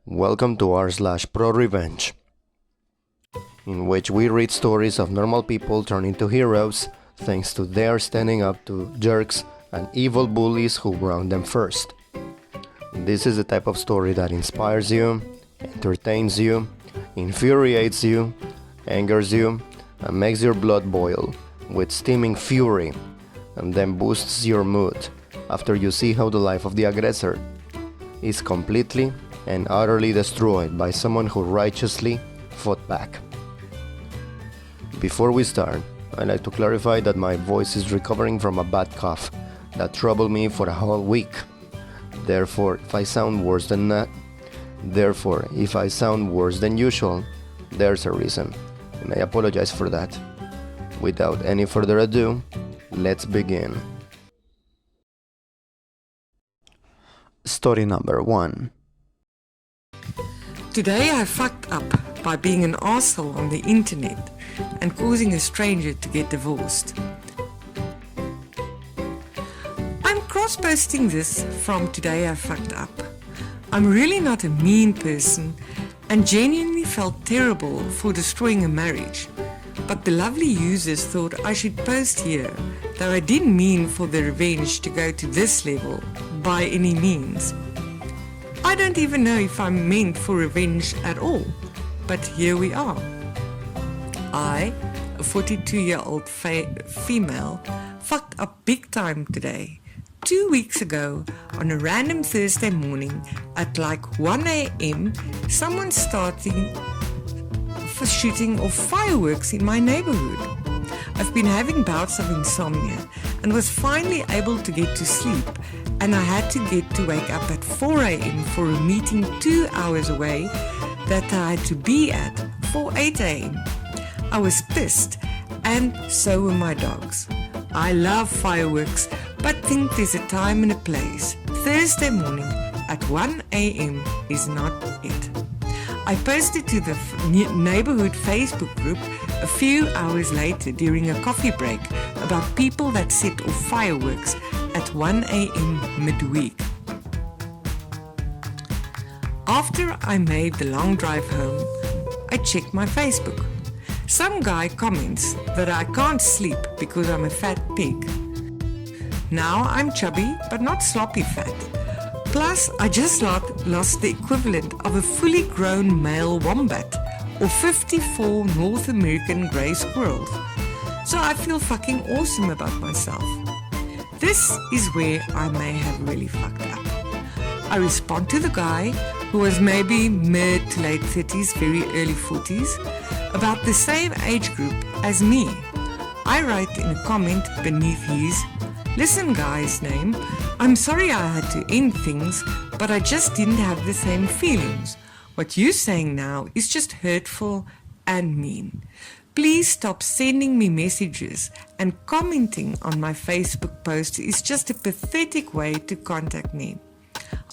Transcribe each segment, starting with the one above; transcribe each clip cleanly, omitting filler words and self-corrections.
Welcome to r/ProRevenge, in which we read stories of normal people turning into heroes thanks to their standing up to jerks and evil bullies who wronged them first. This is the type of story that inspires you, entertains you, infuriates you, angers you, and makes your blood boil with steaming fury, and then boosts your mood after you see how the life of the aggressor is completely and utterly destroyed by someone who righteously fought back. Before we start, I'd like to clarify that my voice is recovering from a bad cough that troubled me for a whole week. Therefore, if I sound worse than usual, there's a reason, and I apologize for that. Without any further ado, let's begin. Story number 1. Today I fucked up by being an asshole on the internet and causing a stranger to get divorced. I'm cross-posting this from today I fucked up. I'm really not a mean person and genuinely felt terrible for destroying a marriage, but the lovely users thought I should post here, though I didn't mean for the revenge to go to this level by any means. I don't even know if I'm meant for revenge at all, but here we are. I, a 42-year-old female, fucked up big time today. 2 weeks ago, on a random Thursday morning at like 1 a.m, someone starting for shooting off fireworks in my neighborhood. I've been having bouts of insomnia and was finally able to get to sleep, and I had to wake up at 4 a.m. for a meeting 2 hours away that I had to be at for 8 a.m. I was pissed, and so were my dogs. I love fireworks, but think there's a time and a place. Thursday morning at 1 a.m. is not it. I posted to the neighborhood Facebook group a few hours later during a coffee break about people that set off fireworks at 1 a.m. midweek. After I made the long drive home, I checked my Facebook. Some guy comments that I can't sleep because I'm a fat pig. Now I'm chubby but not sloppy fat. Plus, I just lost the equivalent of a fully grown male wombat or 54 North American grey squirrels. So I feel fucking awesome about myself. This is where I may have really fucked up. I respond to the guy, who was maybe mid to late 30s, very early 40s, about the same age group as me. I write in a comment beneath his "Listen guys" name, "I'm sorry I had to end things, but I just didn't have the same feelings. What you're saying now is just hurtful and mean. Please stop sending me messages, and commenting on my Facebook post is just a pathetic way to contact me.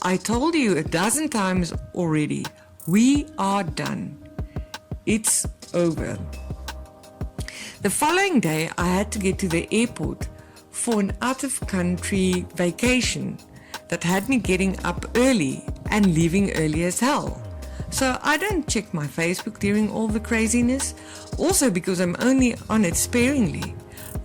I told you a dozen times already, we are done. It's over." The following day, I had to get to the airport for an out-of-country vacation that had me getting up early and leaving early as hell. So I don't check my Facebook during all the craziness, also because I'm only on it sparingly.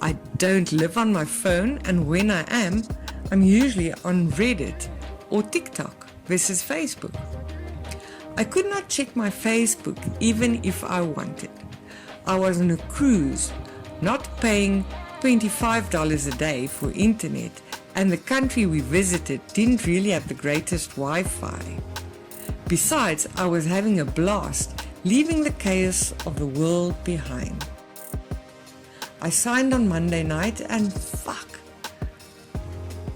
I don't live on my phone, and when I am, I'm usually on Reddit or TikTok versus Facebook. I could not check my Facebook even if I wanted. I was on a cruise, not paying $25 a day for internet, and the country we visited didn't really have the greatest Wi-Fi. Besides, I was having a blast, leaving the chaos of the world behind. I signed on Monday night and fuck.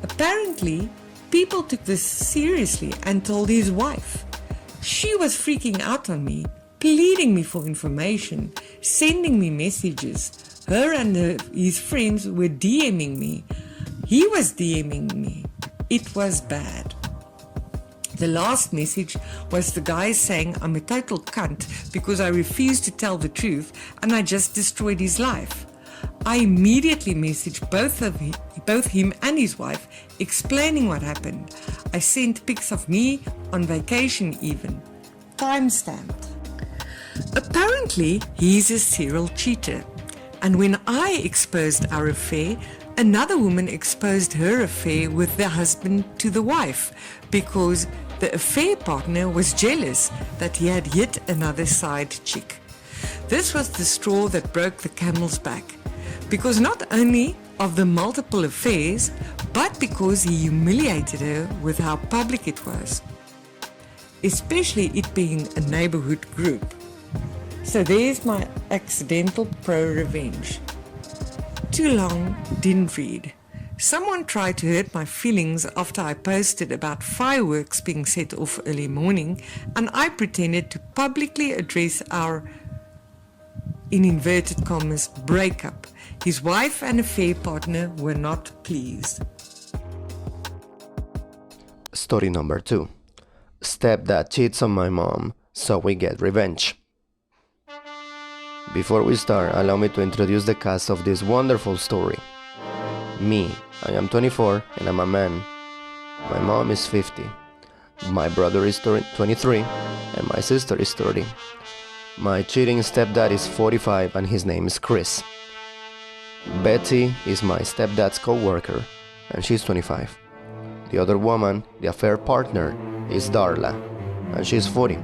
Apparently, people took this seriously and told his wife. She was freaking out on me, pleading me for information, sending me messages. Her and his friends were DMing me. He was DMing me. It was bad. The last message was the guy saying I'm a total cunt because I refused to tell the truth and I just destroyed his life. I immediately messaged both him and his wife explaining what happened. I sent pics of me on vacation even. Time-stamped. Apparently, he's a serial cheater. And when I exposed our affair, another woman exposed her affair with the husband to the wife because the affair partner was jealous that he had hit another side chick. This was the straw that broke the camel's back, because not only of the multiple affairs, but because he humiliated her with how public it was, especially it being a neighborhood group. So there's my accidental ProRevenge. Too long, didn't read. Someone tried to hurt my feelings after I posted about fireworks being set off early morning, and I pretended to publicly address our, in inverted commas, breakup. His wife and affair partner were not pleased. Story number 2. Stepdad cheats on my mom, so we get revenge. Before we start, allow me to introduce the cast of this wonderful story. Me, I am 24 and I'm a man. My mom is 50. My brother is 23 and my sister is 30. My cheating stepdad is 45 and his name is Chris. Betty is my stepdad's co-worker and she's 25. The other woman, the affair partner, is Darla and she's 40.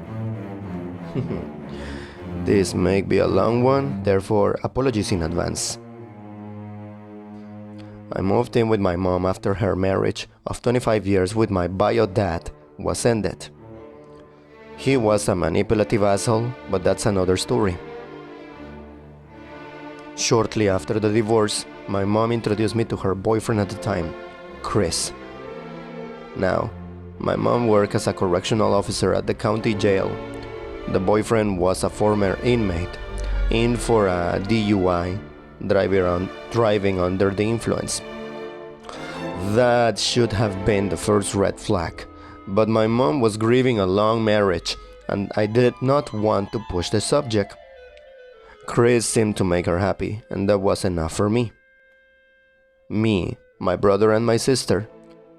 This may be a long one, therefore apologies in advance. I moved in with my mom after her marriage of 25 years with my bio dad was ended. He was a manipulative asshole, but that's another story. Shortly after the divorce, my mom introduced me to her boyfriend at the time, Chris. Now, my mom worked as a correctional officer at the county jail. The boyfriend was a former inmate, in for a DUI, driving under the influence. That should have been the first red flag, but my mom was grieving a long marriage, and I did not want to push the subject. Chris seemed to make her happy, and that was enough for me. Me, my brother and my sister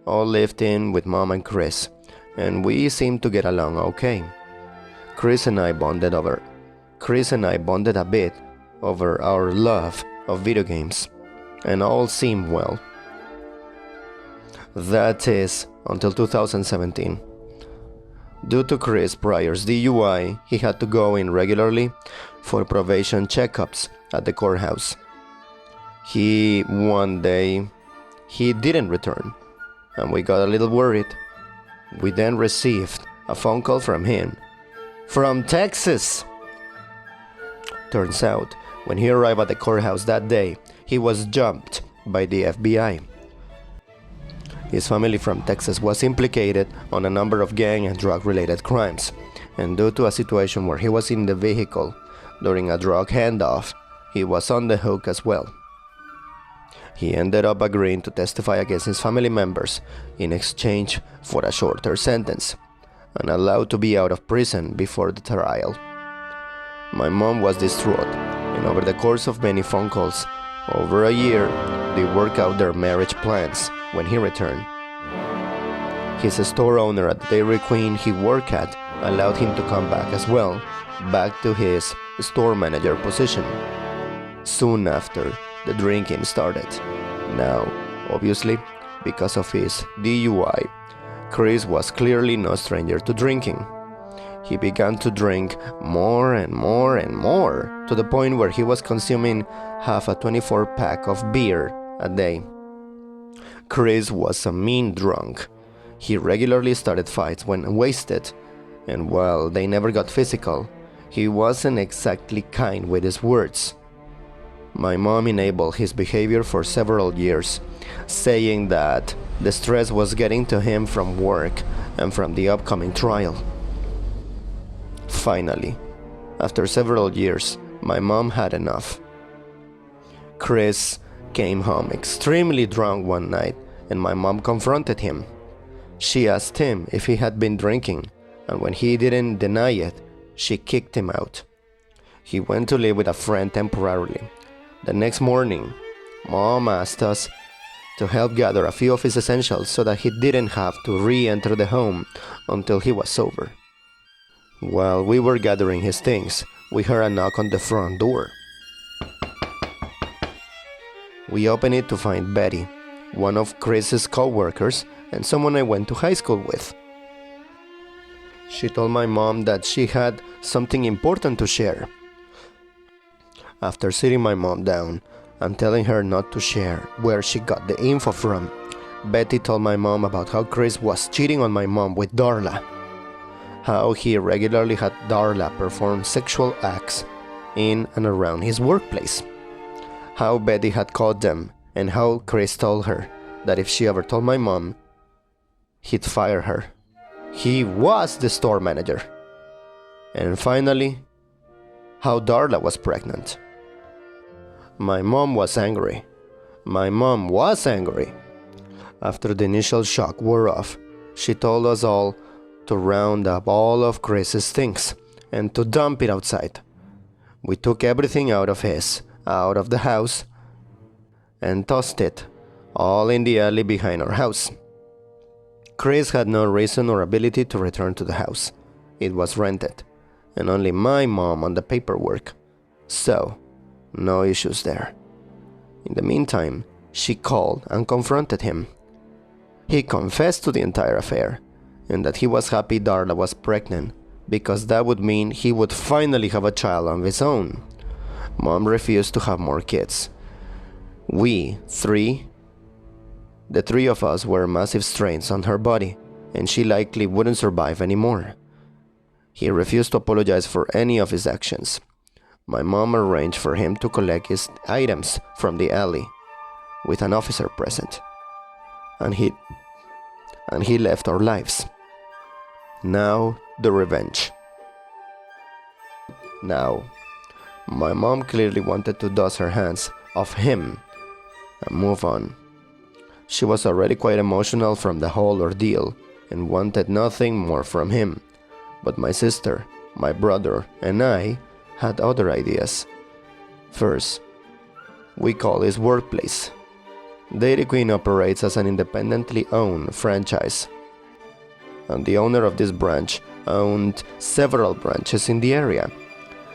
all lived in with mom and Chris, and we seemed to get along okay. Chris and I bonded a bit over our love of video games, and all seemed well. That is, until 2017. Due to Chris' prior DUI, he had to go in regularly for probation checkups at the courthouse. One day, he didn't return, and we got a little worried. We then received a phone call from him. From Texas! Turns out, when he arrived at the courthouse that day, he was jumped by the FBI. His family from Texas was implicated on a number of gang and drug-related crimes, and due to a situation where he was in the vehicle during a drug handoff, he was on the hook as well. He ended up agreeing to testify against his family members in exchange for a shorter sentence, and allowed to be out of prison before the trial. My mom was distraught, and over the course of many phone calls, over a year, they worked out their marriage plans when he returned. His store owner at the Dairy Queen he worked at allowed him to come back as well, back to his store manager position. Soon after, the drinking started. Now, obviously, because of his DUI, Chris was clearly no stranger to drinking. He began to drink more and more and more, to the point where he was consuming half a 24-pack of beer a day. Chris was a mean drunk. He regularly started fights when wasted, and while they never got physical, he wasn't exactly kind with his words. My mom enabled his behavior for several years, saying that the stress was getting to him from work and from the upcoming trial. Finally, after several years, my mom had enough. Chris came home extremely drunk one night, and my mom confronted him. She asked him if he had been drinking, and when he didn't deny it, she kicked him out. He went to live with a friend temporarily. The next morning, Mom asked us to help gather a few of his essentials so that he didn't have to re-enter the home until he was sober. While we were gathering his things, we heard a knock on the front door. We opened it to find Betty, one of Chris's co-workers and someone I went to high school with. She told my mom that she had something important to share. After sitting my mom down and telling her not to share where she got the info from, Betty told my mom about how Chris was cheating on my mom with Darla, how he regularly had Darla perform sexual acts in and around his workplace, how Betty had caught them, and how Chris told her that if she ever told my mom, he'd fire her. He was the store manager. And finally, how Darla was pregnant. My mom was angry. After the initial shock wore off, she told us all to round up all of Chris's things and to dump it outside. We took everything out of the house, and tossed it all in the alley behind our house. Chris had no reason or ability to return to the house. It was rented, and only my mom on the paperwork, so no issues there. In the meantime, she called and confronted him. He confessed to the entire affair, and that he was happy Darla was pregnant, because that would mean he would finally have a child of his own. Mom refused to have more kids. The three of us were massive strains on her body, and she likely wouldn't survive anymore. He refused to apologize for any of his actions. My mom arranged for him to collect his items from the alley, with an officer present. And he left our lives. Now, the revenge. Now, my mom clearly wanted to dust her hands off him and move on. She was already quite emotional from the whole ordeal and wanted nothing more from him. But my sister, my brother, and I had other ideas. First, we call his workplace. Dairy Queen operates as an independently owned franchise, and the owner of this branch owned several branches in the area.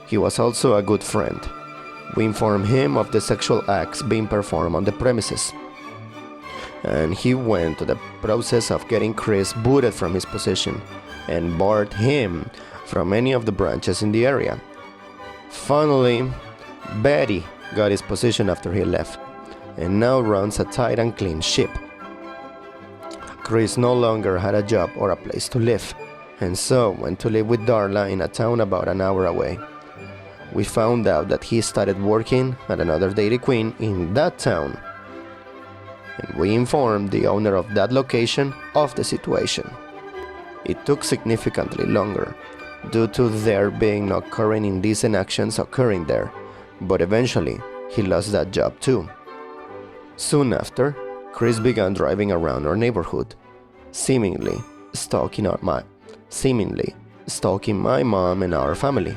He was also a good friend. We informed him of the sexual acts being performed on the premises, and he went to the process of getting Chris booted from his position and barred him from any of the branches in the area. Finally, Betty got his position after he left, and now runs a tight and clean ship. Chris no longer had a job or a place to live, and so went to live with Darla in a town about an hour away. We found out that he started working at another Dairy Queen in that town, and we informed the owner of that location of the situation. It took significantly longer, due to there being no current indecent actions occurring there, but eventually he lost that job too. Soon after, Chris began driving around our neighborhood, seemingly stalking my mom and our family,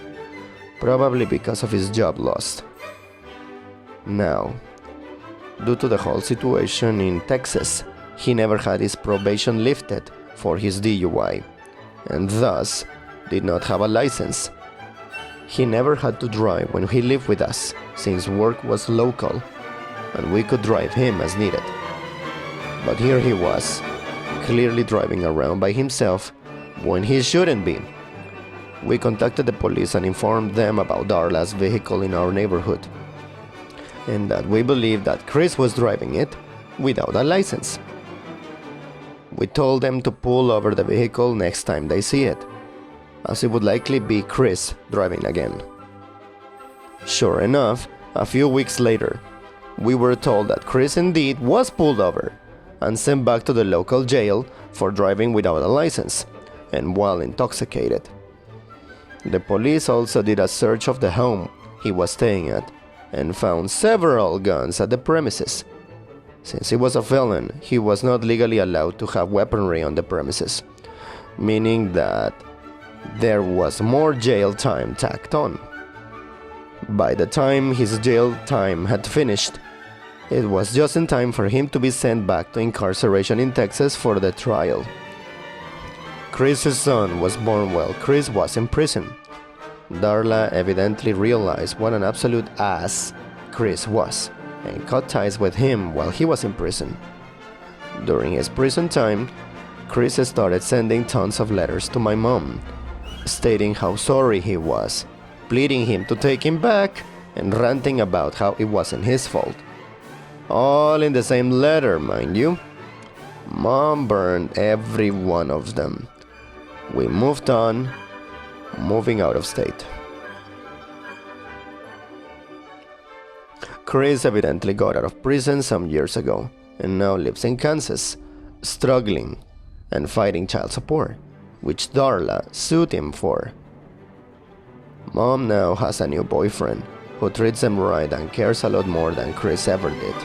probably because of his job loss. Now, due to the whole situation in Texas, he never had his probation lifted for his DUI, and thus did not have a license. He never had to drive when he lived with us, since work was local, and we could drive him as needed. But here he was, clearly driving around by himself when he shouldn't be. We contacted the police and informed them about Darla's vehicle in our neighborhood, and that we believed that Chris was driving it without a license. We told them to pull over the vehicle next time they see it, as it would likely be Chris driving again. Sure enough, a few weeks later, we were told that Chris indeed was pulled over and sent back to the local jail for driving without a license and while intoxicated. The police also did a search of the home he was staying at and found several guns at the premises. Since he was a felon, he was not legally allowed to have weaponry on the premises, meaning that there was more jail time tacked on. By the time his jail time had finished, It was just in time for him to be sent back to incarceration in Texas for the trial. Chris's son was born while Chris was in prison. Darla evidently realized what an absolute ass Chris was and cut ties with him while he was in prison. During his prison time, Chris started sending tons of letters to my mom, stating how sorry he was, pleading him to take him back, and ranting about how it wasn't his fault. All in the same letter, mind you. Mom burned every one of them. We moved on, moving out of state. Chris evidently got out of prison some years ago and now lives in Kansas, struggling and fighting child support, which Darla sued him for. Mom now has a new boyfriend who treats them right and cares a lot more than Chris ever did.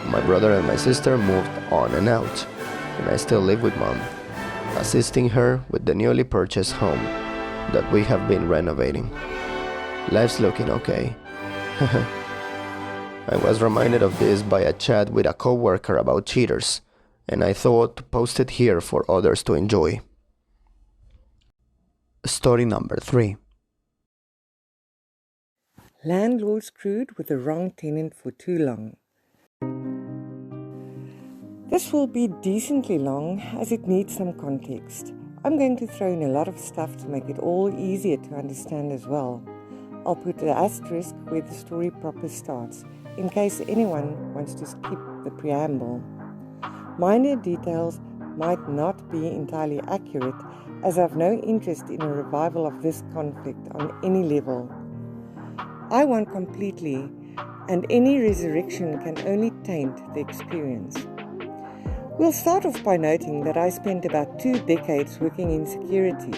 My brother and my sister moved on and out, and I still live with Mom, assisting her with the newly purchased home that we have been renovating. Life's looking okay. I was reminded of this by a chat with a coworker about cheaters, and I thought to post it here for others to enjoy. Story number 3. Landlord screwed with the wrong tenant for too long. This will be decently long as it needs some context. I'm going to throw in a lot of stuff to make it all easier to understand as well. I'll put an asterisk where the story proper starts, in case anyone wants to skip the preamble. Minor details might not be entirely accurate, as I have no interest in a revival of this conflict on any level. I want completely, and any resurrection can only taint the experience. We'll start off by noting that I spent about 2 decades working in security.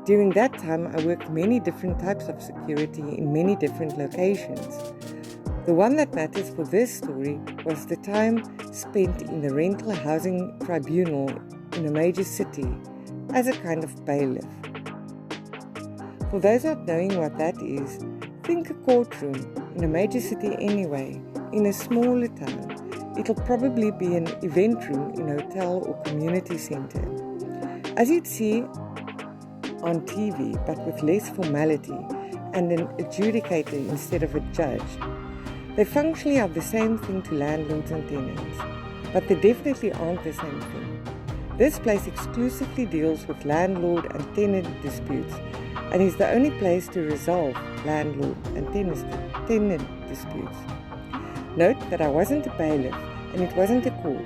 During that time, I worked many different types of security in many different locations. The one that matters for this story was the time spent in the rental housing tribunal in a major city as a kind of bailiff. For those not knowing what that is, think a courtroom in a major city anyway, in a smaller town. It'll probably be an event room in a hotel or community center. As you'd see on TV, but with less formality and an adjudicator instead of a judge. They functionally are the same thing to landlords and tenants, but they definitely aren't the same thing. This place exclusively deals with landlord and tenant disputes and is the only place to resolve landlord and tenant disputes. Note that I wasn't a bailiff and it wasn't a court,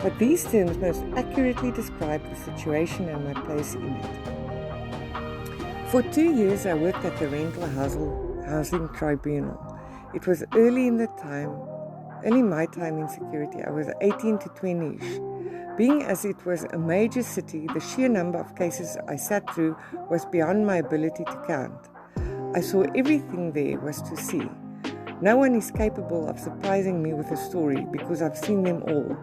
but these terms most accurately describe the situation and my place in it. For 2 years I worked at the rental housing tribunal. It was early my time in security. I was 18 to 20-ish. Being as it was a major city, the sheer number of cases I sat through was beyond my ability to count. I saw everything there was to see. No one is capable of surprising me with a story because I've seen them all,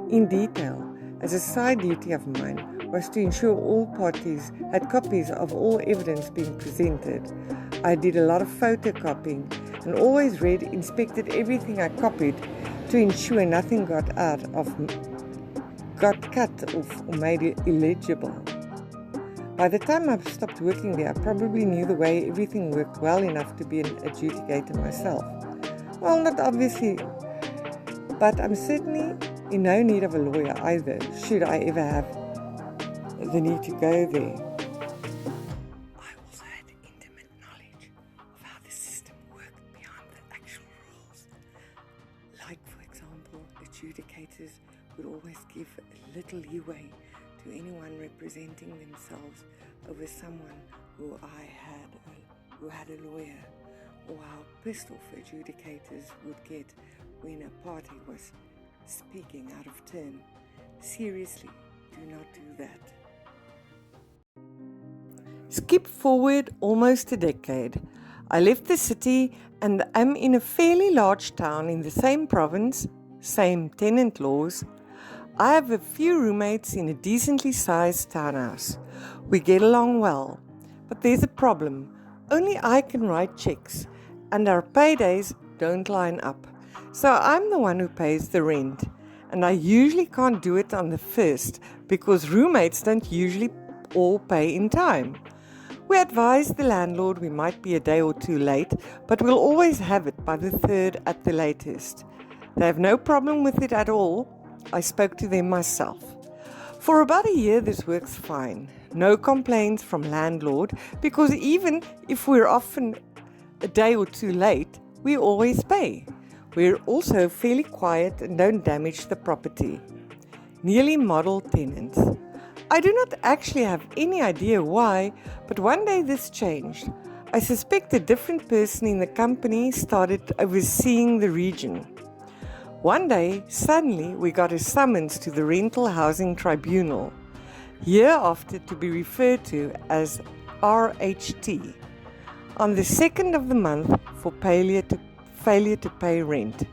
in detail, as a side duty of mine was to ensure all parties had copies of all evidence being presented. I did a lot of photocopying and always read, inspected everything I copied to ensure nothing got cut off or made illegible. By the time I stopped working there, I probably knew the way everything worked well enough to be an adjudicator myself. Well, not obviously, but I'm certainly in no need of a lawyer either, should I ever have the need to go there. I also had intimate knowledge of how the system worked beyond the actual rules. Like, for example, adjudicators would always give a little leeway to anyone representing themselves over someone who had a lawyer, or how pissed off adjudicators would get when a party was speaking out of turn. Seriously, do not do that. Skip forward almost a decade. I left the city and am in a fairly large town in the same province, same tenant laws. I have a few roommates in a decently sized townhouse. We get along well, but there's a problem. Only I can write checks, and our paydays don't line up. So I'm the one who pays the rent, and I usually can't do it on the first because roommates don't usually all pay in time. We advise the landlord we might be a day or two late, but we'll always have it by the third at the latest. They have no problem with it at all. I spoke to them myself. For about a year, this works fine. No complaints from landlord because even if we're often a day or two late, we always pay. We're also fairly quiet and don't damage the property. Nearly model tenants. I do not actually have any idea why, but one day this changed. I suspect a different person in the company started overseeing the region. One day, suddenly, we got a summons to the Rental Housing Tribunal, hereafter to be referred to as RHT, on the 2nd of the month for failure to pay rent.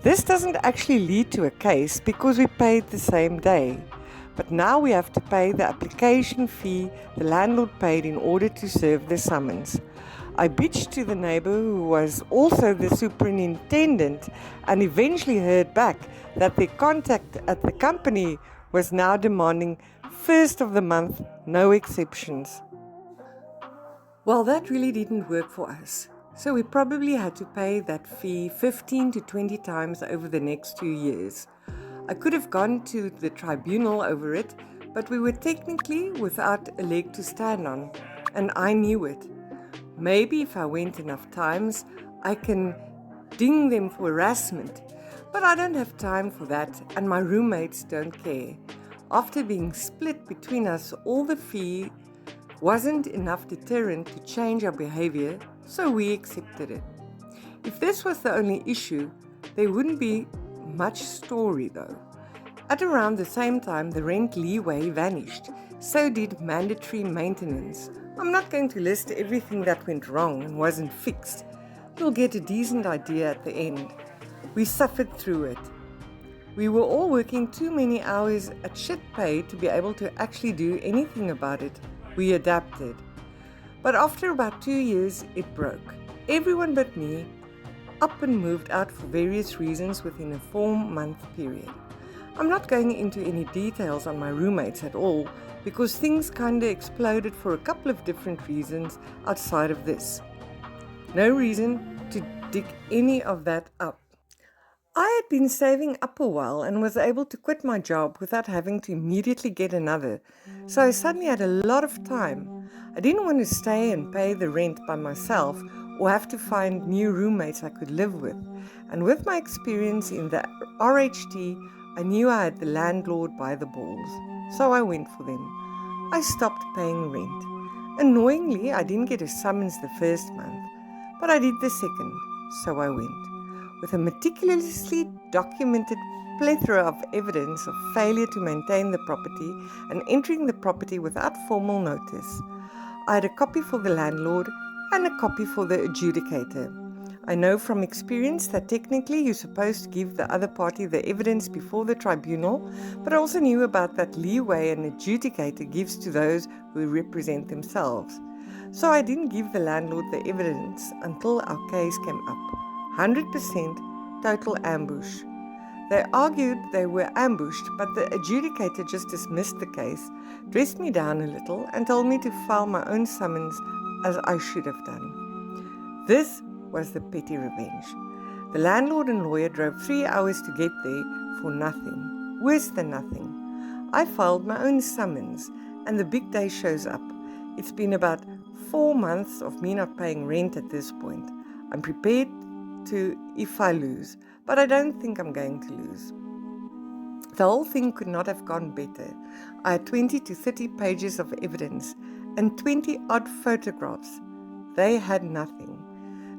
This doesn't actually lead to a case because we paid the same day, but now we have to pay the application fee the landlord paid in order to serve the summons. I bitched to the neighbor who was also the superintendent and eventually heard back that their contact at the company was now demanding first of the month, no exceptions. Well, that really didn't work for us. So we probably had to pay that fee 15 to 20 times over the next 2 years. I could have gone to the tribunal over it, but we were technically without a leg to stand on, and I knew it. Maybe if I went enough times, I can ding them for harassment, but I don't have time for that, and my roommates don't care. After being split between us, all the fee wasn't enough deterrent to change our behavior, so we accepted it. If this was the only issue, there wouldn't be much story though. At around the same time, the rent leeway vanished. So did mandatory maintenance. I'm not going to list everything that went wrong and wasn't fixed. You'll get a decent idea at the end. We suffered through it. We were all working too many hours at shit pay to be able to actually do anything about it. We adapted. But after about 2 years, it broke. Everyone but me up and moved out for various reasons within a 4-month period. I'm not going into any details on my roommates at all because things kinda exploded for a couple of different reasons outside of this. No reason to dig any of that up. I had been saving up a while and was able to quit my job without having to immediately get another, so I suddenly had a lot of time. I didn't want to stay and pay the rent by myself or have to find new roommates I could live with, and with my experience in the RHT, I knew I had the landlord by the balls, so I went for them. I stopped paying rent. Annoyingly, I didn't get a summons the first month, but I did the second, so I went. With a meticulously documented plethora of evidence of failure to maintain the property and entering the property without formal notice. I had a copy for the landlord and a copy for the adjudicator. I know from experience that technically you're supposed to give the other party the evidence before the tribunal, but I also knew about that leeway an adjudicator gives to those who represent themselves. So I didn't give the landlord the evidence until our case came up. 100% total ambush. They argued they were ambushed, but the adjudicator just dismissed the case, dressed me down a little, and told me to file my own summons as I should have done. This was the petty revenge. The landlord and lawyer drove 3 hours to get there for nothing. Worse than nothing. I filed my own summons, and the big day shows up. It's been about 4 months of me not paying rent at this point. I'm prepared to if I lose, but I don't think I'm going to lose. The whole thing could not have gone better. I had 20 to 30 pages of evidence and 20 odd photographs. They had nothing.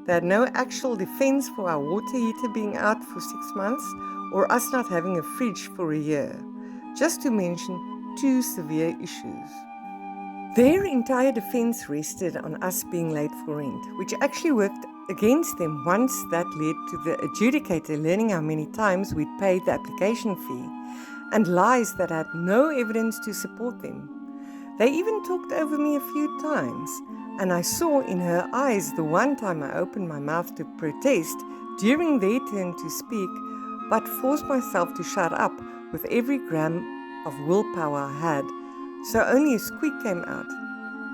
They had no actual defense for our water heater being out for 6 months or us not having a fridge for a year, just to mention 2 severe issues. Their entire defense rested on us being late for rent, which actually worked against them once that led to the adjudicator learning how many times we'd paid the application fee and lies that had no evidence to support them. They even talked over me a few times, and I saw in her eyes the one time I opened my mouth to protest during their turn to speak, but forced myself to shut up with every gram of willpower I had, so only a squeak came out.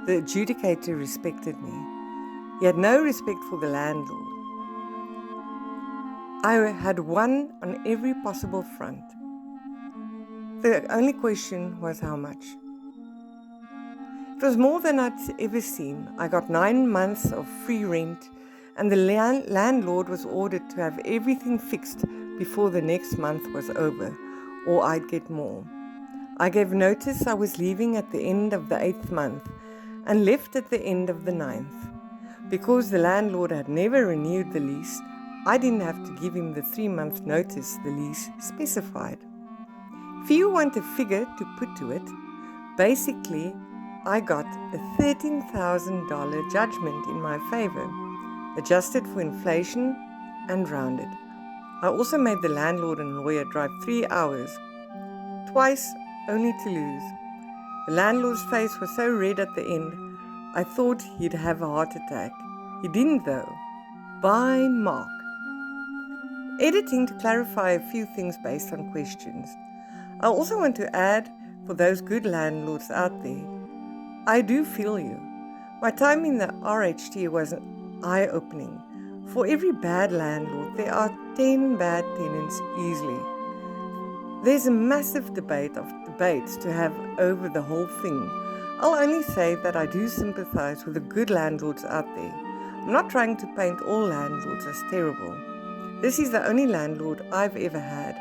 The adjudicator respected me. He had no respect for the landlord. I had won on every possible front. The only question was how much. It was more than I'd ever seen. I got 9 months of free rent, and the landlord was ordered to have everything fixed before the next month was over, or I'd get more. I gave notice I was leaving at the end of the 8th month, and left at the end of the 9th. Because the landlord had never renewed the lease, I didn't have to give him the 3-month notice the lease specified. If you want a figure to put to it, basically, I got a $13,000 judgment in my favor, adjusted for inflation and rounded. I also made the landlord and lawyer drive 3 hours, twice only to lose. The landlord's face was so red at the end, I thought he'd have a heart attack. He didn't though. By Mark. Editing to clarify a few things based on questions. I also want to add, for those good landlords out there, I do feel you. My time in the RHT was eye-opening. For every bad landlord, there are 10 bad tenants easily. There's a massive debate of debates to have over the whole thing. I'll only say that I do sympathize with the good landlords out there. I'm not trying to paint all landlords as terrible. This is the only landlord I've ever had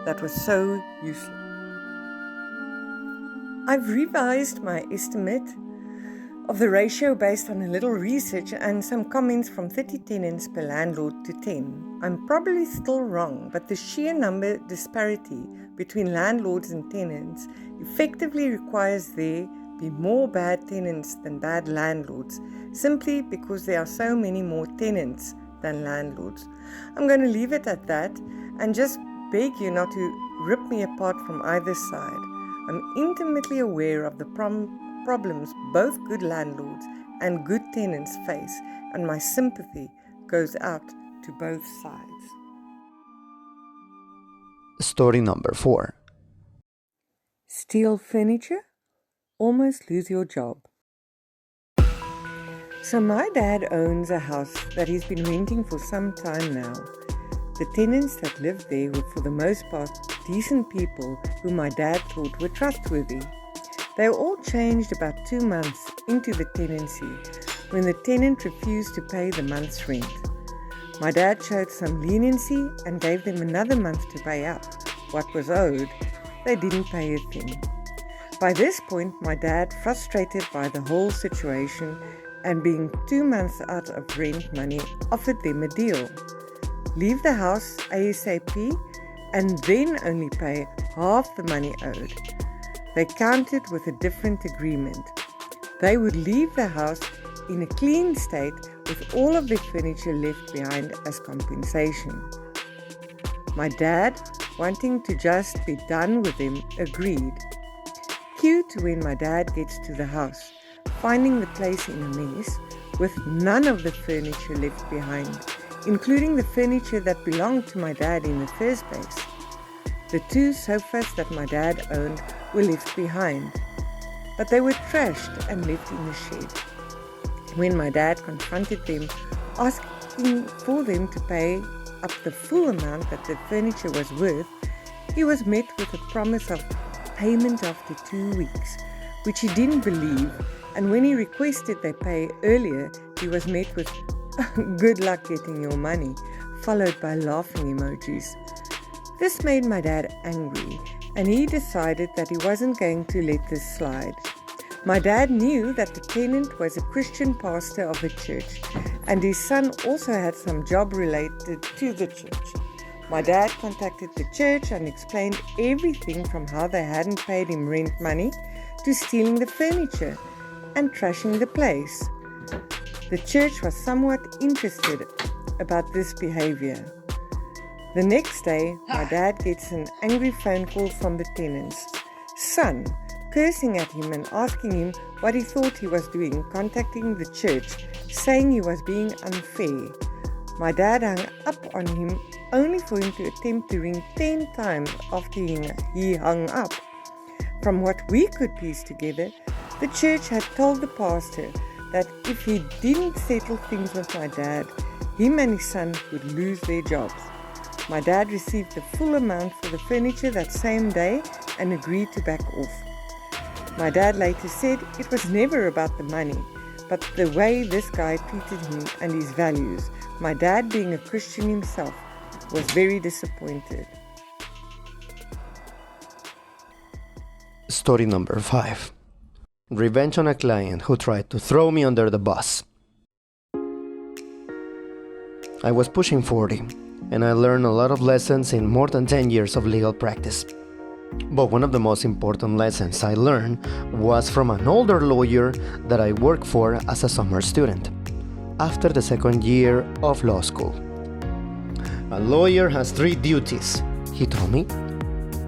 that was so useless. I've revised my estimate of the ratio based on a little research and some comments from 30 tenants per landlord to 10. I'm probably still wrong, but the sheer number disparity between landlords and tenants effectively requires there be more bad tenants than bad landlords, simply because there are so many more tenants than landlords. I'm going to leave it at that and just beg you not to rip me apart from either side. I'm intimately aware of the problems both good landlords and good tenants face, and my sympathy goes out to both sides. Story number 4. Steal furniture? Almost lose your job. So my dad owns a house that he's been renting for some time now. The tenants that lived there were for the most part decent people who my dad thought were trustworthy. They were all changed about 2 months into the tenancy when the tenant refused to pay the month's rent. My dad showed some leniency and gave them another month to pay up what was owed. They didn't pay a thing. By this point, my dad, frustrated by the whole situation and being 2 months out of rent money, offered them a deal. Leave the house ASAP and then only pay half the money owed. They countered with a different agreement. They would leave the house in a clean state with all of their furniture left behind as compensation. My dad, wanting to just be done with them, agreed. Cue to when my dad gets to the house, finding the place in a mess with none of the furniture left behind, including the furniture that belonged to my dad in the first place. The 2 sofas that my dad owned were left behind, but they were trashed and left in the shed. When my dad confronted them, asking for them to pay up the full amount that the furniture was worth, he was met with a promise of payment after 2 weeks, which he didn't believe, and when he requested they pay earlier, he was met with "good luck getting your money," followed by laughing emojis. This made my dad angry, and he decided that he wasn't going to let this slide. My dad knew that the tenant was a Christian pastor of a church, and his son also had some job related to the church. My dad contacted the church and explained everything from how they hadn't paid him rent money to stealing the furniture and trashing the place. The church was somewhat interested about this behavior. The next day, my dad gets an angry phone call from the tenant's son, cursing at him and asking him what he thought he was doing, contacting the church, saying he was being unfair. My dad hung up on him only for him to attempt to ring 10 times after he hung up. From what we could piece together, the church had told the pastor that if he didn't settle things with my dad, him and his son would lose their jobs. My dad received the full amount for the furniture that same day and agreed to back off. My dad later said it was never about the money, but the way this guy treated him and his values. My dad, being a Christian himself, was very disappointed. Story number 5. Revenge on a client who tried to throw me under the bus. I was pushing 40, and I learned a lot of lessons in more than 10 years of legal practice. But one of the most important lessons I learned was from an older lawyer that I worked for as a summer student, after the second year of law school. A lawyer has 3 duties, he told me.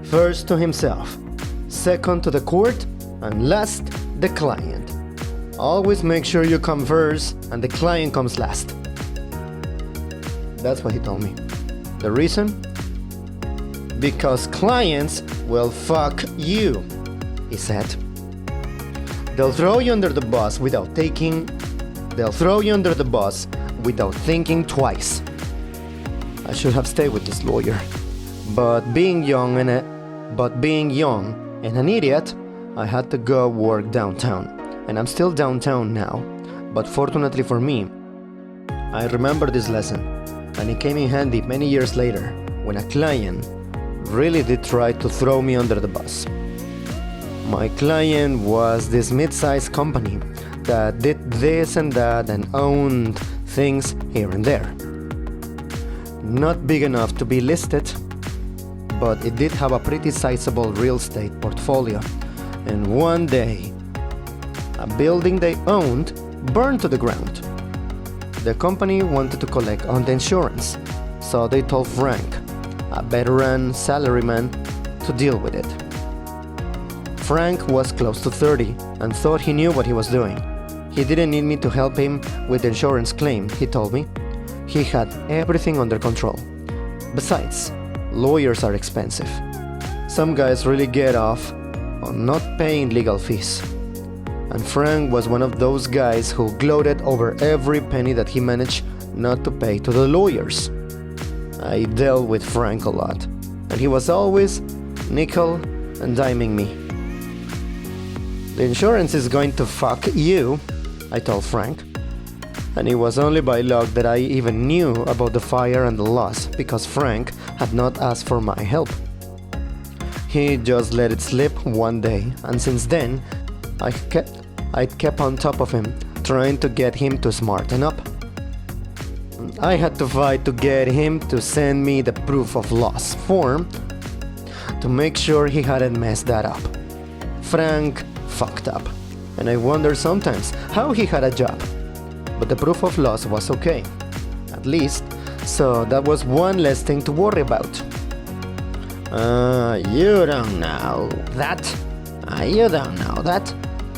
First to himself, second to the court, and last, the client. Always make sure you come first and the client comes last. That's what he told me. The reason? Because clients will fuck you, he said. They'll throw you under the bus without thinking twice. I should have stayed with this lawyer. But being young and an idiot, I had to go work downtown. And I'm still downtown now. But fortunately for me, I remember this lesson, and it came in handy many years later when a client really did try to throw me under the bus. My client was this mid-sized company that did this and that and owned things here and there. Not big enough to be listed, but it did have a pretty sizable real estate portfolio. And one day, a building they owned burned to the ground. The company wanted to collect on the insurance, so they told Frank, a veteran salaryman, to deal with it. Frank was close to 30 and thought he knew what he was doing. He didn't need me to help him with the insurance claim, he told me. He had everything under control. Besides, lawyers are expensive. Some guys really get off on not paying legal fees. And Frank was one of those guys who gloated over every penny that he managed not to pay to the lawyers. I dealt with Frank a lot, and he was always nickel and diming me. The insurance is going to fuck you, I told Frank. And it was only by luck that I even knew about the fire and the loss, because Frank had not asked for my help. He just let it slip one day, and since then, I kept on top of him, trying to get him to smarten up. I had to fight to get him to send me the proof of loss form to make sure he hadn't messed that up. Frank fucked up, and I wonder sometimes how he had a job. But the proof of loss was okay, at least, so that was one less thing to worry about. You don't know that,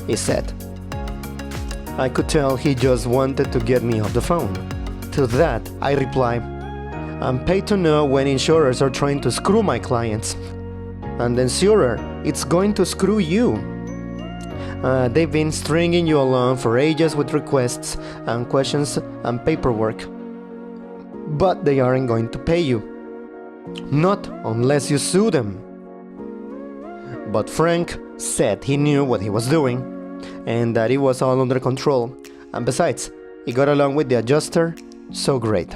he said. I could tell he just wanted to get me off the phone. To that, I replied, I'm paid to know when insurers are trying to screw my clients. And the insurer, it's going to screw you. They've been stringing you along for ages with requests and questions and paperwork. But they aren't going to pay you. Not unless you sue them. But Frank said he knew what he was doing and that it was all under control. And besides, he got along with the adjuster so great.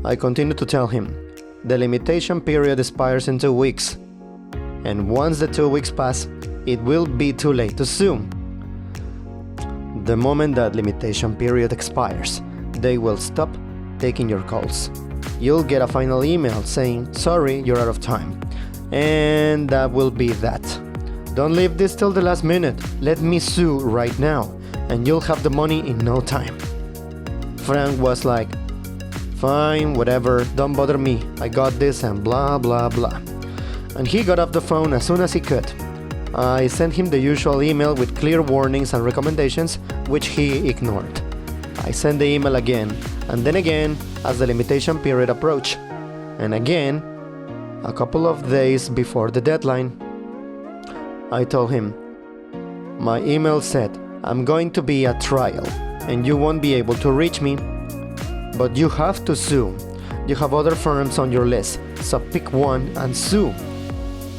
I continued to tell him, the limitation period expires in 2 weeks. And once the 2 weeks pass, it will be too late to sue. The moment that limitation period expires, they will stop taking your calls. You'll get a final email saying, sorry, you're out of time. And that will be that. Don't leave this till the last minute. Let me sue right now, and you'll have the money in no time. Frank was like, fine, whatever, don't bother me. I got this and blah, blah, blah. And he got off the phone as soon as he could. I sent him the usual email with clear warnings and recommendations, which he ignored. I sent the email again, and then again as the limitation period approached, and again a couple of days before the deadline. I told him, my email said I'm going to be at trial and you won't be able to reach me, but you have to sue. You have other firms on your list, so pick one and sue.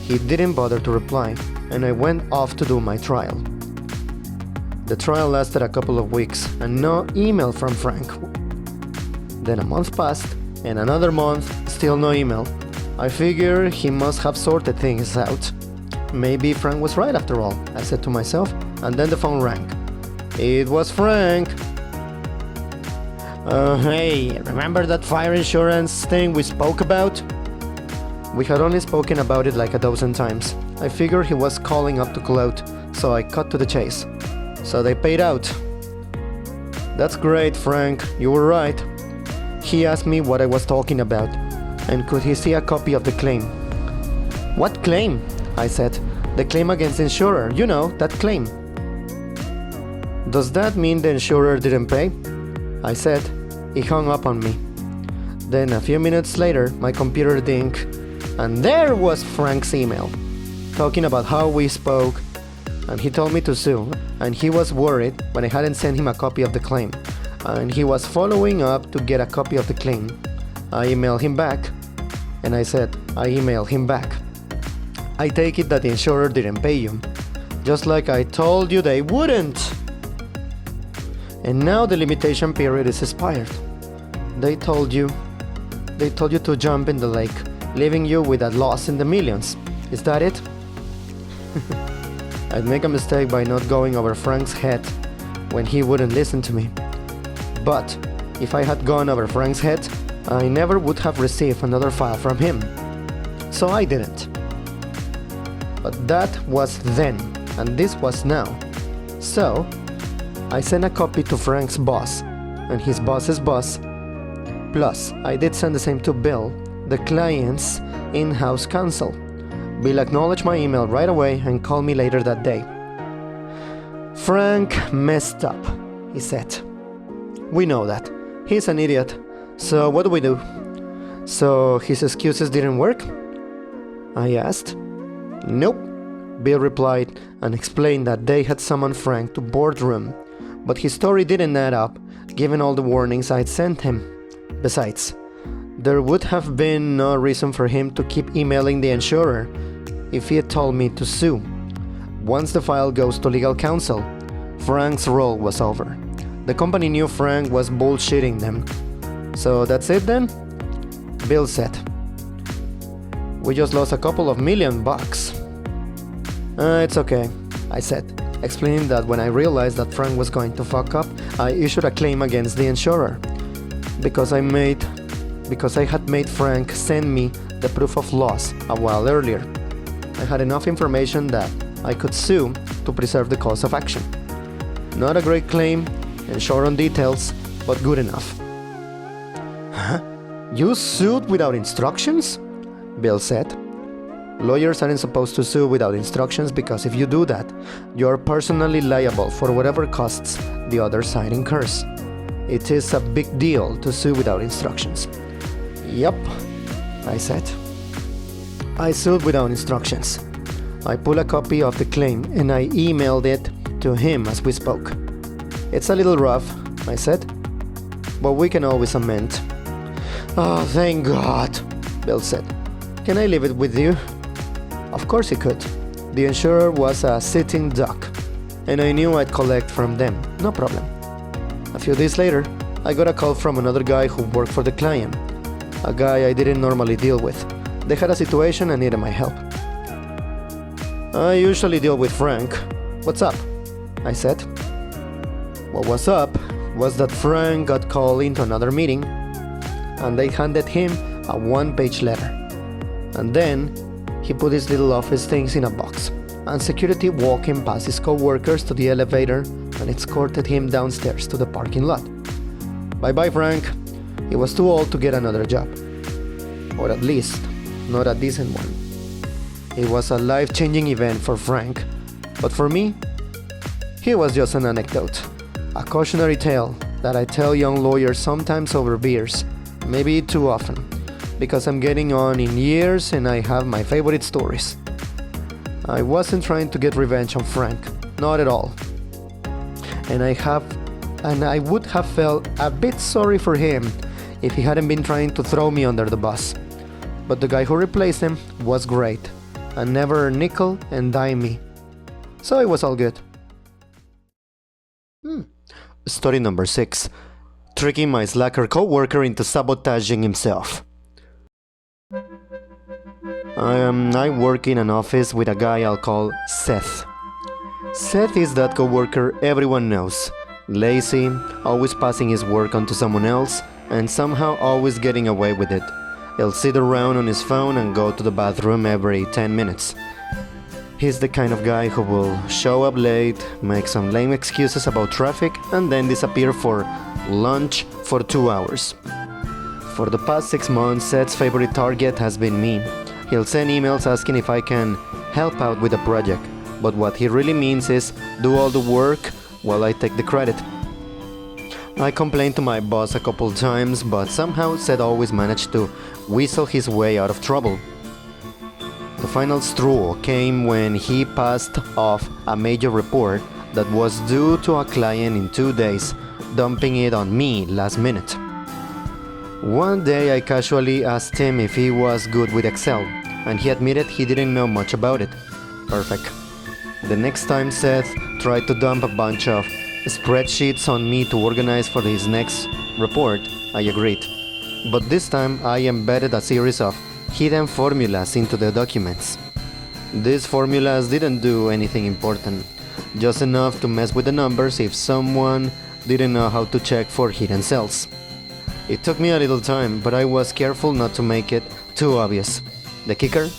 He didn't bother to reply, and I went off to do my trial. The trial lasted a couple of weeks and no email from Frank. Then a month passed and another month, still no email. I figured he must have sorted things out. Maybe Frank was right after all, I said to myself, and then the phone rang. It was Frank. Hey, remember that fire insurance thing we spoke about? We had only spoken about it like a dozen times. I figured he was calling up to gloat, so I cut to the chase. So they paid out. That's great, Frank, you were right. He asked me what I was talking about, and could he see a copy of the claim. What claim? I said. The claim against the insurer, you know, that claim. Does that mean the insurer didn't pay? I said. He hung up on me. Then a few minutes later, my computer dinged, and there was Frank's email, talking about how we spoke, and he told me to sue, and he was worried when I hadn't sent him a copy of the claim, and he was following up to get a copy of the claim. I emailed him back, and I said, I emailed him back. I take it that the insurer didn't pay you, just like I told you they wouldn't. And now the limitation period is expired. They told you to jump in the lake, leaving you with a loss in the millions. Is that it? I'd make a mistake by not going over Frank's head when he wouldn't listen to me. But if I had gone over Frank's head, I never would have received another file from him. So I didn't. But that was then, and this was now. So I sent a copy to Frank's boss, and his boss's boss. Plus, I did send the same to Bill, the client's in-house counsel. Bill acknowledged my email right away and called me later that day. Frank messed up, he said. We know that. He's an idiot. So what do we do? So his excuses didn't work? I asked. Nope, Bill replied and explained that they had summoned Frank to boardroom, but his story didn't add up given all the warnings I'd sent him. Besides, there would have been no reason for him to keep emailing the insurer if he had told me to sue. Once the file goes to legal counsel, Frank's role was over. The company knew Frank was bullshitting them. So that's it then? Bill said. We just lost a couple of $1 million. It's okay, I said, explaining that when I realized that Frank was going to fuck up, I issued a claim against the insurer. Because I had made Frank send me the proof of loss a while earlier. I had enough information that I could sue to preserve the cause of action. Not a great claim and short on details, but good enough. Huh? You sued without instructions? Bill said. Lawyers aren't supposed to sue without instructions because if you do that, you're personally liable for whatever costs the other side incurs. It is a big deal to sue without instructions. Yup, I said. I sued without instructions. I pulled a copy of the claim and I emailed it to him as we spoke. It's a little rough, I said, but we can always amend. Oh, thank God, Bill said. Can I leave it with you? Of course he could. The insurer was a sitting duck, and I knew I'd collect from them, no problem. A few days later, I got a call from another guy who worked for the client, a guy I didn't normally deal with. They had a situation and needed my help. I usually deal with Frank. What's up? I said. What was up was that Frank got called into another meeting, and they handed him a one-page letter. And then he put his little office things in a box, and security walked him past his co-workers to the elevator and escorted him downstairs to the parking lot. Bye-bye, Frank. He was too old to get another job. Or at least, not a decent one. It was a life-changing event for Frank, but for me, he was just an anecdote, a cautionary tale that I tell young lawyers sometimes over beers, maybe too often, because I'm getting on in years and I have my favorite stories. I wasn't trying to get revenge on Frank, not at all. And I would have felt a bit sorry for him if he hadn't been trying to throw me under the bus. But the guy who replaced him was great, and never nickel and dime me. So it was all good. Story number 6. Tricking my slacker co-worker into sabotaging himself. I work in an office with a guy I'll call Seth. Seth is that co-worker everyone knows. Lazy, always passing his work on to someone else, and somehow always getting away with it. He'll sit around on his phone and go to the bathroom every 10 minutes. He's the kind of guy who will show up late, make some lame excuses about traffic, and then disappear for lunch for 2 hours. For the past 6 months, Seth's favorite target has been me. He'll send emails asking if I can help out with a project, but what he really means is do all the work while I take the credit. I complained to my boss a couple times, but somehow Seth always managed to weasel his way out of trouble. The final straw came when he passed off a major report that was due to a client in 2 days, dumping it on me last minute. One day I casually asked him if he was good with Excel, and he admitted he didn't know much about it. Perfect. The next time Seth tried to dump a bunch of spreadsheets on me to organize for his next report, I agreed. But this time I embedded a series of hidden formulas into the documents. These formulas didn't do anything important, just enough to mess with the numbers if someone didn't know how to check for hidden cells. It took me a little time, but I was careful not to make it too obvious. The kicker?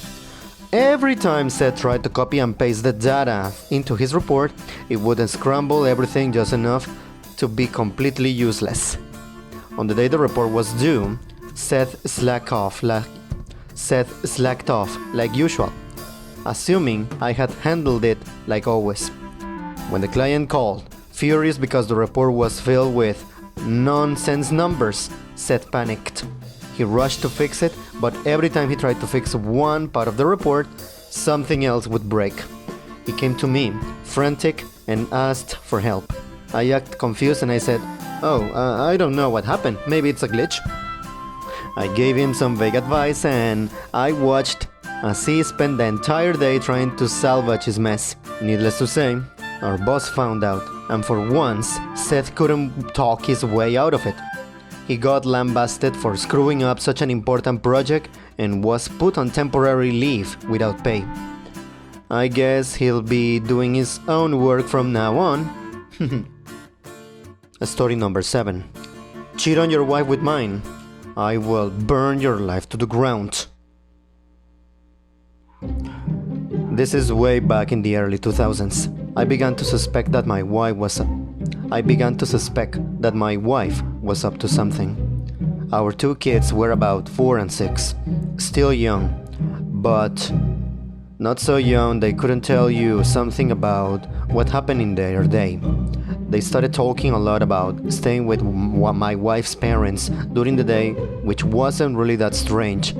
Every time Seth tried to copy and paste the data into his report, it would scramble everything just enough to be completely useless. On the day the report was due, Seth slacked off like usual, assuming I had handled it like always. When the client called, furious because the report was filled with nonsense numbers, Seth panicked. He rushed to fix it, but every time he tried to fix one part of the report, something else would break. He came to me, frantic, and asked for help. I acted confused and I said, I don't know what happened, maybe it's a glitch. I gave him some vague advice and I watched as he spent the entire day trying to salvage his mess. Needless to say, our boss found out, and for once, Seth couldn't talk his way out of it. He got lambasted for screwing up such an important project and was put on temporary leave without pay. I guess he'll be doing his own work from now on. Story number 7. Cheat on your wife with mine. I will burn your life to the ground. This is way back in the early 2000s. I began to suspect that my wife was up to something. Our 2 kids were about 4 and 6, still young, but not so young they couldn't tell you something about what happened in their day. They started talking a lot about staying with my wife's parents during the day, which wasn't really that strange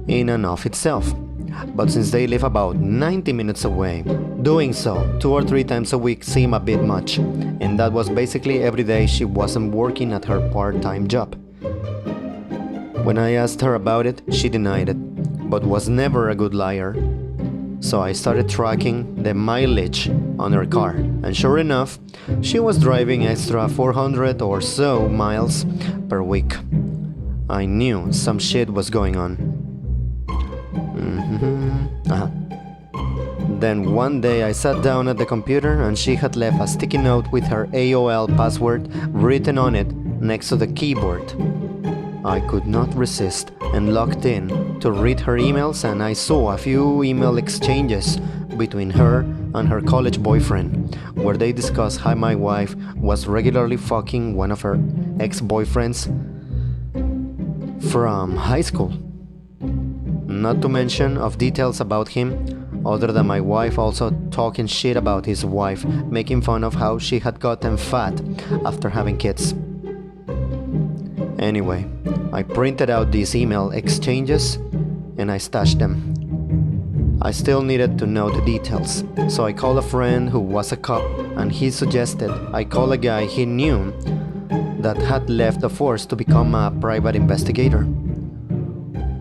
in and of itself. But since they live about 90 minutes away, doing so 2 or 3 times a week seemed a bit much, and that was basically every day she wasn't working at her part-time job. When I asked her about it, she denied it, but was never a good liar. So I started tracking the mileage on her car, and sure enough, she was driving extra 400 or so miles per week. I knew some shit was going on. Then one day I sat down at the computer and she had left a sticky note with her AOL password written on it next to the keyboard. I could not resist and logged in to read her emails, and I saw a few email exchanges between her and her college boyfriend, where they discussed how my wife was regularly fucking one of her ex-boyfriends from high school. Not to mention of details about him other than my wife also talking shit about his wife, making fun of how she had gotten fat after having kids. Anyway, I printed out these email exchanges and I stashed them. I still needed to know the details, so I called a friend who was a cop, and he suggested I call a guy he knew that had left the force to become a private investigator.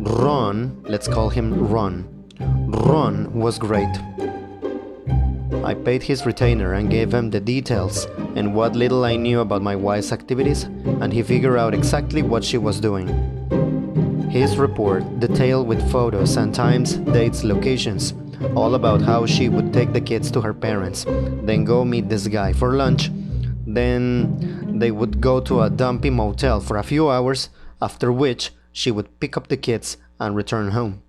Ron, let's call him Ron. Ron was great. I paid his retainer and gave him the details and what little I knew about my wife's activities, and he figured out exactly what she was doing. His report, detailed with photos and times, dates, locations, all about how she would take the kids to her parents, then go meet this guy for lunch, then they would go to a dumpy motel for a few hours, after which she would pick up the kids and return home.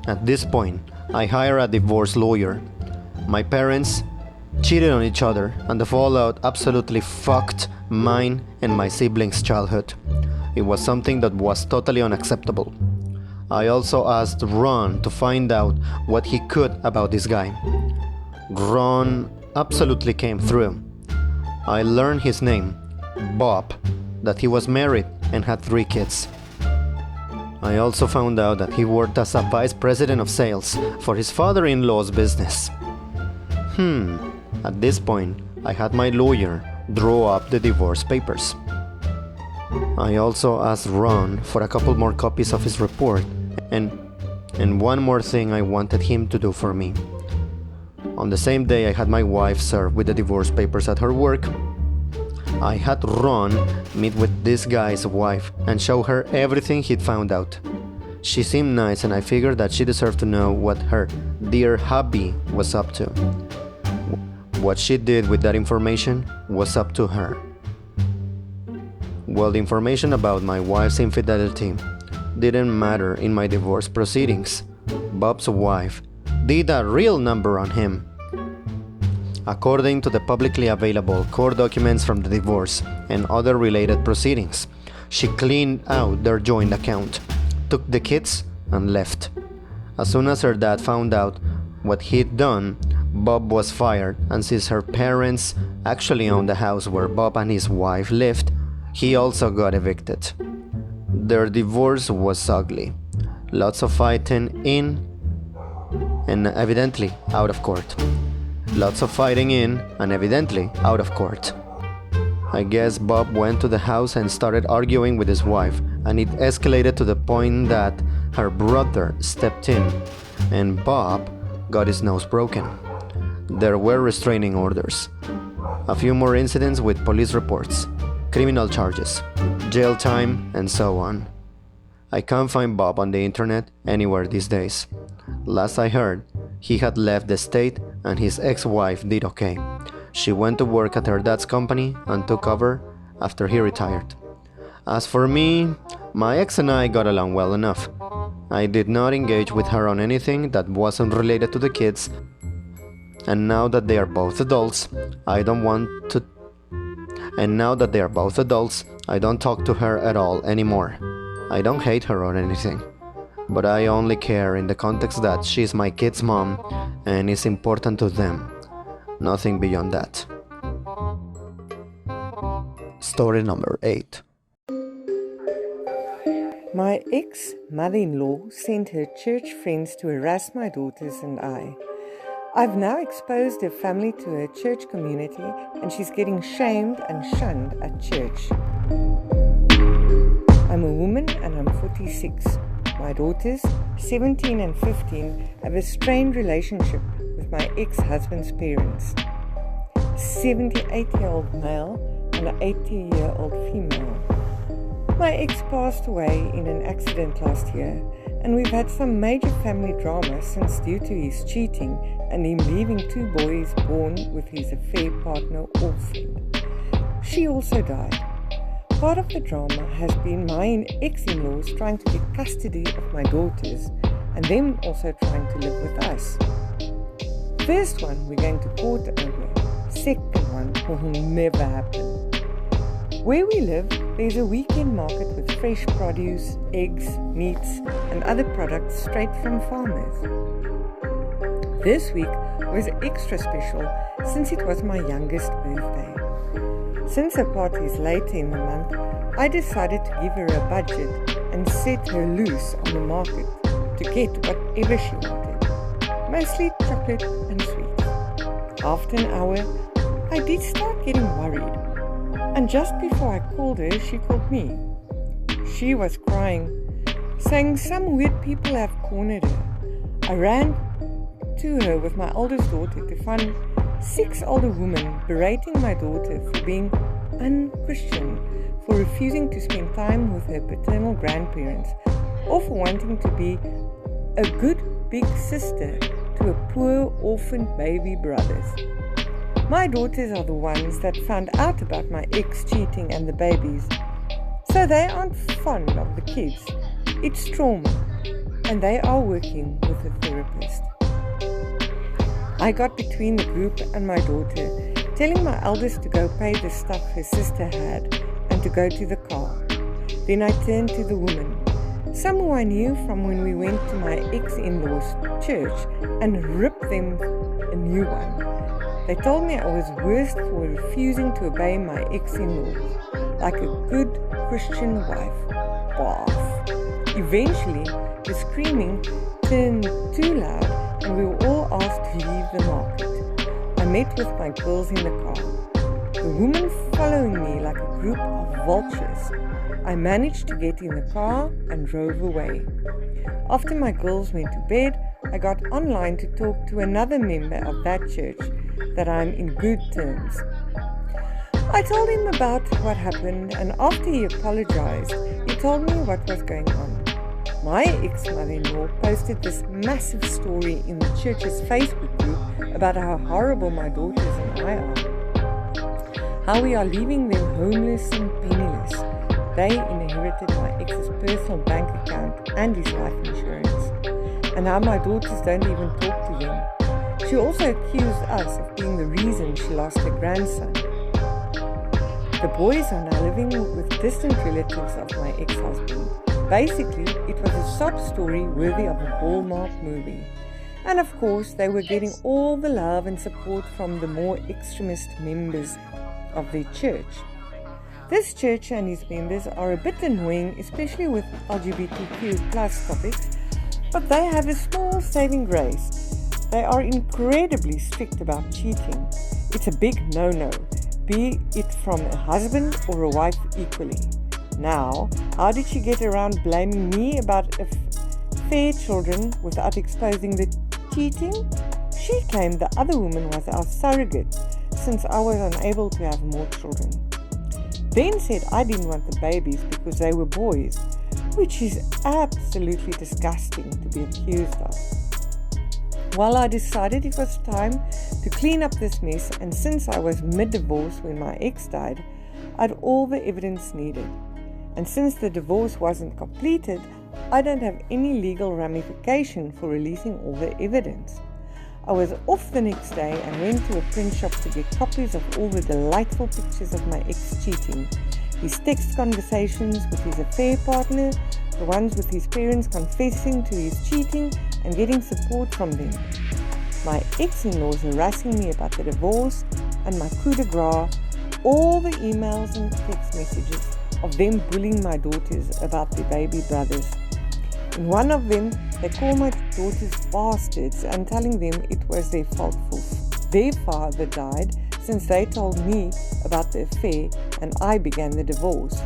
At this point, I hired a divorce lawyer. My parents cheated on each other, and the fallout absolutely fucked mine and my siblings' childhood. It was something that was totally unacceptable. I also asked Ron to find out what he could about this guy. Ron absolutely came through. I learned his name, Bob, that he was married and had 3 kids. I also found out that he worked as a vice president of sales for his father-in-law's business. At this point, I had my lawyer draw up the divorce papers. I also asked Ron for a couple more copies of his report and one more thing I wanted him to do for me. On the same day I had my wife served with the divorce papers at her work, I had Ron meet with this guy's wife and show her everything he'd found out. She seemed nice, and I figured that she deserved to know what her dear hubby was up to. What she did with that information was up to her. Well, the information about my wife's infidelity didn't matter in my divorce proceedings. Bob's wife did a real number on him. According to the publicly available court documents from the divorce and other related proceedings, she cleaned out their joint account, took the kids, and left. As soon as her dad found out what he'd done, Bob was fired, and since her parents actually owned the house where Bob and his wife lived, he also got evicted. Their divorce was ugly. Lots of fighting in and evidently out of court. Lots of fighting in and evidently out of court. I guess Bob went to the house and started arguing with his wife, and it escalated to the point that her brother stepped in and Bob got his nose broken. There were restraining orders, a few more incidents with police reports, criminal charges, jail time, and so on. I can't find Bob on the internet anywhere these days. Last I heard, he had left the state and his ex-wife did okay. She went to work at her dad's company and took over after he retired. As for me, my ex and I got along well enough. I did not engage with her on anything that wasn't related to the kids, and now that they are both adults, I don't talk to her at all anymore. I don't hate her or anything, but I only care in the context that she's my kids' mom and is important to them. Nothing beyond that. Story number 8. My ex-mother-in-law sent her church friends to harass my daughters and I. I've now exposed her family to her church community, and she's getting shamed and shunned at church. I'm a woman and I'm 46. My daughters, 17 and 15, have a strained relationship with my ex-husband's parents. 78-year-old male and an 80-year-old female. My ex passed away in an accident last year, and we've had some major family drama since due to his cheating and him leaving 2 boys born with his affair partner orphaned. She also died. Part of the drama has been my ex-in-laws trying to get custody of my daughters and them also trying to live with us. First one we're going to court over. Second one will never happen. Where we live, there's a weekend market with fresh produce, eggs, meats, and other products straight from farmers. This week was extra special since it was my youngest birthday. Since her party is later in the month, I decided to give her a budget and set her loose on the market to get whatever she wanted, mostly chocolate and sweets. After an hour, I did start getting worried, and just before I called her, she called me. She was crying, saying some weird people have cornered her. I ran to her with my oldest daughter to find 6 older women berating my daughter for being unchristian, for refusing to spend time with her paternal grandparents, or for wanting to be a good big sister to a poor orphaned baby brothers. My daughters are the ones that found out about my ex cheating and the babies, so they aren't fond of the kids. It's trauma, and they are working with a therapist. I got between the group and my daughter, telling my eldest to go pay the stuff her sister had and to go to the car. Then I turned to the woman, some who I knew from when we went to my ex-in-law's church, and ripped them a new one. They told me I was worst for refusing to obey my ex-in-laws, like a good Christian wife. Bath. Eventually, the screaming turned too loud and we were all asked to leave the market. I met with my girls in the car, the woman following me like a group of vultures. I managed to get in the car and drove away. After my girls went to bed, I got online to talk to another member of that church that I'm in good terms. I told him about what happened, and after he apologized, he told me what was going on. My ex-mother-in-law posted this massive story in the church's Facebook group about how horrible my daughters and I are. How we are leaving them homeless and penniless. They inherited my ex's personal bank account and his life insurance. And how my daughters don't even talk to them. She also accused us of being the reason she lost her grandson. The boys are now living with distant relatives of my ex-husband. Basically, it was a sob story worthy of a Hallmark movie. And of course, they were getting all the love and support from the more extremist members of their church. This church and its members are a bit annoying, especially with LGBTQ+ topics, but they have a small saving grace. They are incredibly strict about cheating. It's a big no-no, be it from a husband or a wife equally. Now, how did she get around blaming me about fair children without exposing the cheating? She claimed the other woman was our surrogate since I was unable to have more children. Then said I didn't want the babies because they were boys, which is absolutely disgusting to be accused of. Well, I decided it was time to clean up this mess, and since I was mid-divorce when my ex died, I had all the evidence needed. And since the divorce wasn't completed, I don't have any legal ramification for releasing all the evidence. I was off the next day and went to a print shop to get copies of all the delightful pictures of my ex cheating, his text conversations with his affair partner, the ones with his parents confessing to his cheating and getting support from them, my ex-in-laws harassing me about the divorce, and my coup de grace, all the emails and text messages of them bullying my daughters about their baby brothers. In one of them, they call my daughters bastards and telling them it was their fault for their father died, since they told me about the affair and I began the divorce.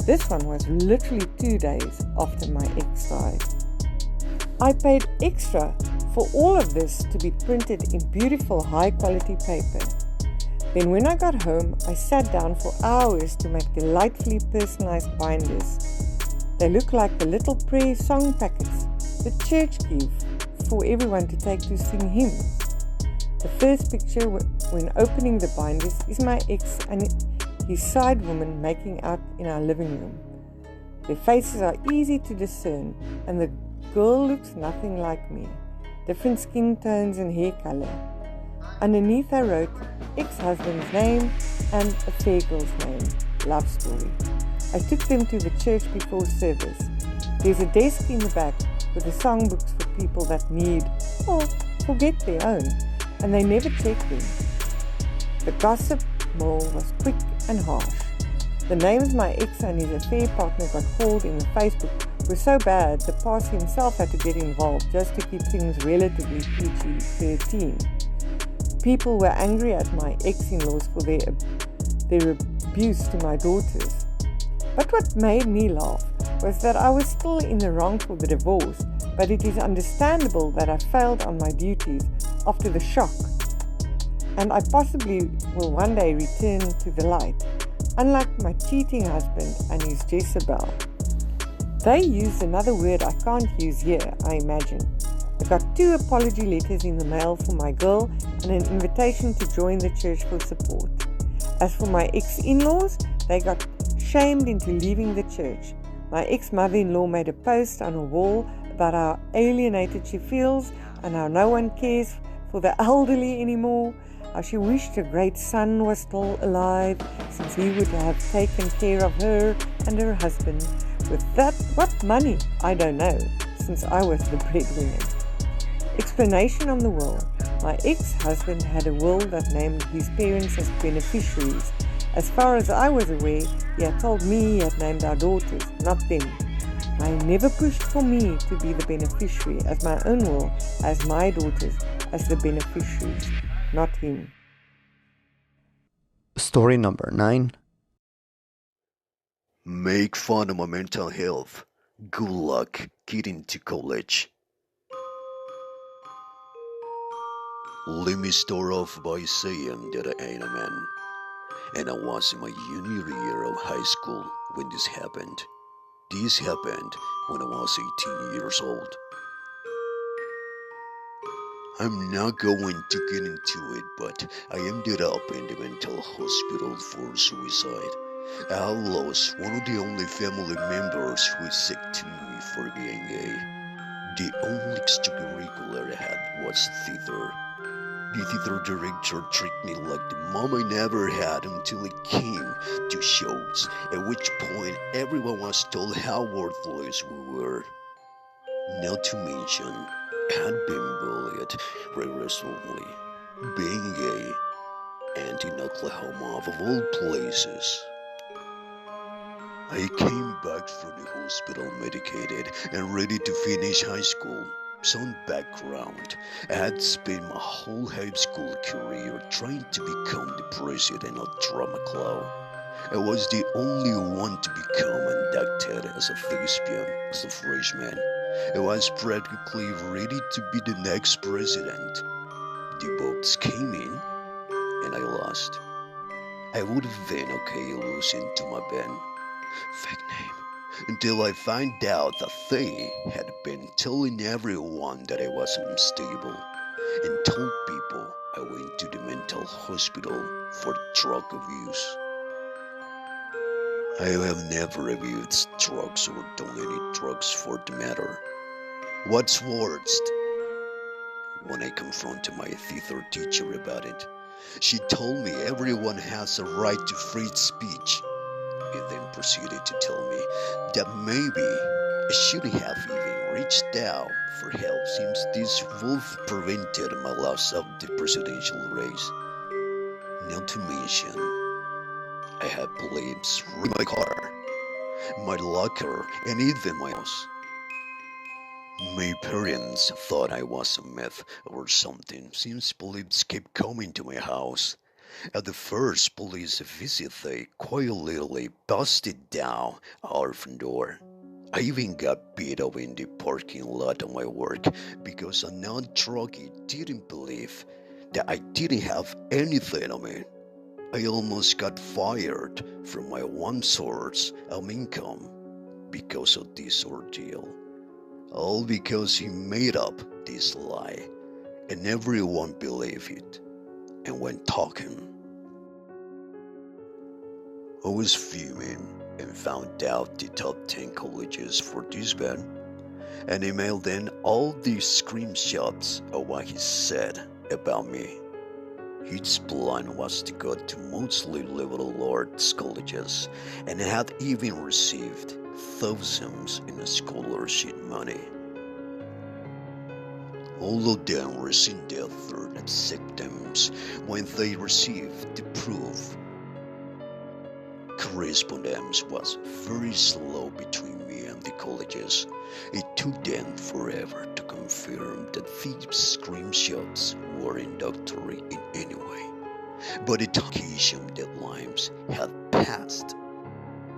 This one was literally 2 days after my ex died. I paid extra for all of this to be printed in beautiful high-quality paper. Then when I got home, I sat down for hours to make delightfully personalized binders. They look like the little prayer song packets the church give for everyone to take to sing hymns. The first picture when opening the binders is my ex and his side woman making out in our living room. Their faces are easy to discern, and the girl looks nothing like me. Different skin tones and hair color. Underneath I wrote ex-husband's name and affair girl's name, love story. I took them to the church before service. There's a desk in the back with the songbooks for people that need or forget their own, and they never check them. The gossip mill was quick and harsh. The names my ex and his affair partner got called in the Facebook were so bad the past himself had to get involved just to keep things relatively PG-13. People were angry at my ex-in-laws for their abuse to my daughters. But what made me laugh was that I was still in the wrong for the divorce, but it is understandable that I failed on my duties after the shock, and I possibly will one day return to the light, unlike my cheating husband and his Jezebel. They used another word I can't use here, I imagine. I got 2 apology letters in the mail for my girl and an invitation to join the church for support. As for my ex-in-laws, they got shamed into leaving the church. My ex-mother-in-law made a post on a wall about how alienated she feels and how no one cares for the elderly anymore, how she wished her great son was still alive since he would have taken care of her and her husband. With that, what money? I don't know, since I was the breadwinner. Explanation on the will. My ex-husband had a will that named his parents as beneficiaries. As far as I was aware, he had told me he had named our daughters, not them. I never pushed for me to be the beneficiary, as my own will has my daughters as the beneficiaries, not him. Story number 9. Make fun of my mental health. Good luck getting to college. Let me start off by saying that I ain't a man, and I was in my junior year of high school when this happened. This happened when I was 18 years old. I'm not going to get into it, but I ended up in the mental hospital for suicide. I lost one of the only family members who accepted me for being gay. The only extracurricular I had was theater. The theater director treated me like the mom I never had until it came to shows, at which point everyone was told how worthless we were. Not to mention, I had been bullied recently, being gay, and in Oklahoma of all places. I came back from the hospital medicated and ready to finish high school. Some background. I had spent my whole high school career trying to become the president of drama club. I was the only one to become inducted as a thespian as a freshman. I was practically ready to be the next president. The votes came in and I lost. I would have been okay losing to my band. Fake name. Until I found out that they had been telling everyone that I was unstable and told people I went to the mental hospital for drug abuse. I have never abused drugs or done any drugs for the matter. What's worst? When I confronted my theater teacher about it, she told me everyone has a right to free speech. And then proceeded to tell me that maybe I shouldn't have even reached out for help since this would have prevented my loss of the presidential race. Not to mention, I had police in my car, my locker, and even my house. My parents thought I was a meth or something since police kept coming to my house. At the first police visit, they quietly busted down our front door. I even got beat up in the parking lot of my work because a non-druggie didn't believe that I didn't have anything on me. I almost got fired from my one source of income because of this ordeal. All because he made up this lie, and everyone believed it and went talking. I was fuming and found out the top 10 colleges for this band and emailed in all the screenshots of what he said about me. His plan was to go to mostly liberal arts colleges and had even received thousands in scholarship money. All of them were in their third acceptance when they received the proof. Correspondence was very slow between me and the colleges. It took them forever to confirm that these screenshots weren't doctory in any way. But the application deadlines had passed.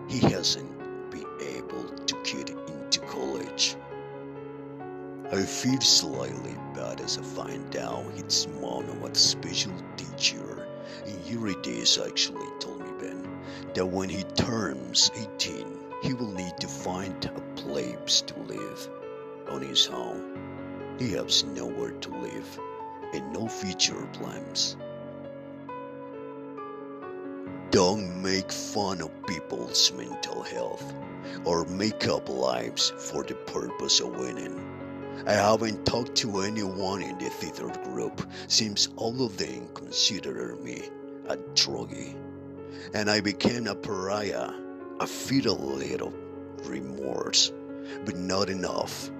He hasn't been able to get into college. I feel slightly bad as I find out his mom was a special teacher, and here it is actually told me Ben that when he turns 18 he will need to find a place to live on his own. He has nowhere to live and no future plans. Don't make fun of people's mental health or make up lives for the purpose of winning. I haven't talked to anyone in the theater group since all of them considered me a druggie, and I became a pariah. I feel a little remorse, but not enough